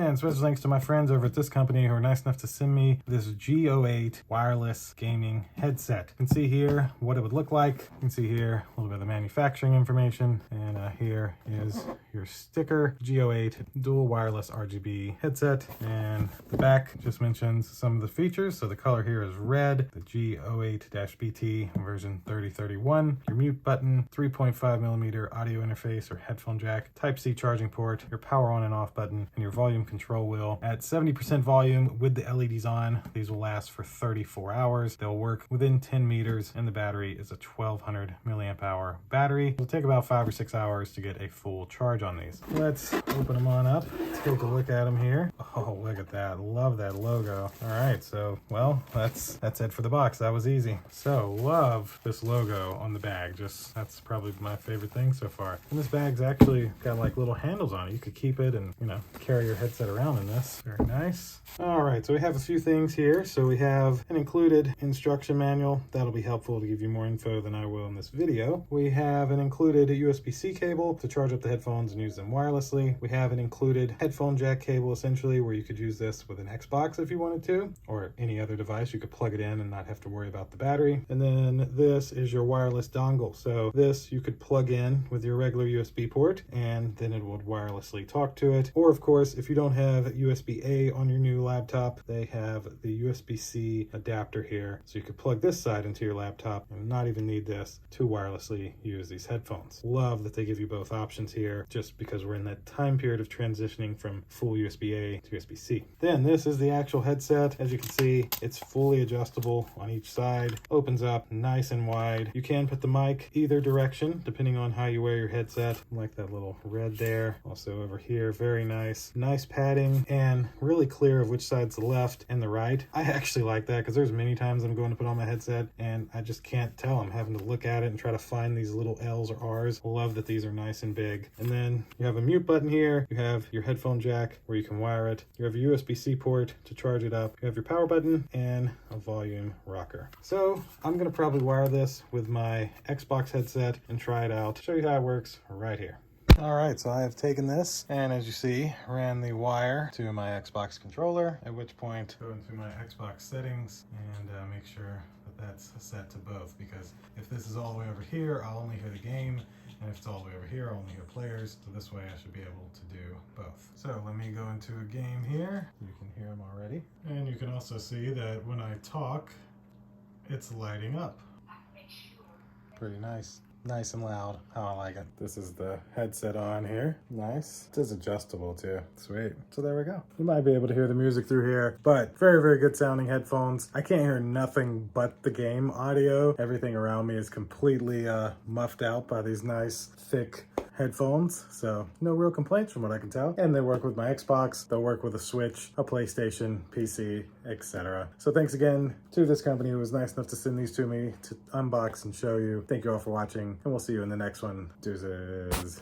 And special thanks to my friends over at this company who are nice enough to send me this G08 wireless gaming headset. You can see here what it would look like. You can see here a little bit of the manufacturing information, and here is your sticker. G08 dual wireless RGB headset, and the back just mentions some of the features. So the color here is red, the G08-BT version 3031, your mute button, 3.5mm audio interface or headphone jack, Type-C charging port, your power on and off button, and your volume control wheel. At 70% volume with the LEDs on, these will last for 34 hours. They'll work within 10 meters, and the battery is a 1200 milliamp hour battery. It'll take about 5 or 6 hours to get a full charge on these. Let's open them on up. Let's take a look at them here. Oh, look at that. Love that logo. All right, so, well, that's it for the box. That was easy. So, love this logo on the bag. That's probably my favorite thing so far. And this bag's actually got like little handles on it. You could keep it and, you know, carry your headset around in this. Very nice. All right, so we have a few things here. So we have an included instruction manual. That'll be helpful to give you more info than I will in this video. We have an included USB-C cable to charge up the headphones and use them wirelessly. We have an included headphone jack cable, essentially, where you could use this with an Xbox if you wanted to, or any other device. You could plug it in and not have to worry about the battery. And then this is your wireless dongle. So this you could plug in with your regular USB port, and then it would wirelessly talk to it. Or of course, if you don't have USB-A on your new laptop, they have the USB-C adapter here. So you could plug this side into your laptop and not even need this to wirelessly use these headphones. Love that they give you both options here, just because we're in that time period of transitioning from full USB-A to USB-C. Then this is the actual headset. As you can see, it's fully adjustable on each side, opens up nice and wide. You can put the mic either direction depending on how you wear your headset. I like that little red there. Also over here, very nice padding, and really clear of which side's the left and the right. I actually like that because there's many times I'm going to put on my headset and I just can't tell. I'm having to look at it and try to find these little L's or R's. Love that these are nice and big. And then you have a mute button here. You have your headphone jack where you can wire it. You have a USB-C port to charge it up. You have your power button and a volume rocker. So I'm going to probably wire this with my Xbox headset and try it out. Show you how it works right here. All right, so I have taken this and, as you see, ran the wire to my Xbox controller, at which point go into my Xbox settings and make sure that that's set to both, because if this is all the way over here, I'll only hear the game, and if it's all the way over here, I'll only hear players. So this way I should be able to do both. So let me go into a game here. You can hear them already. And you can also see that when I talk, it's lighting up. Pretty nice. Nice and loud. How I like it. This is the headset on here. Nice. It is adjustable too. Sweet. So there we go. You might be able to hear the music through here, but very, very good sounding headphones. I can't hear nothing but the game audio. Everything around me is completely muffed out by these nice, thick headphones, so no real complaints from what I can tell. And they work with my Xbox, they'll work with a Switch, a PlayStation, PC, etc. So thanks again to this company who was nice enough to send these to me to unbox and show you. Thank you all for watching, and we'll see you in the next one. Deuces.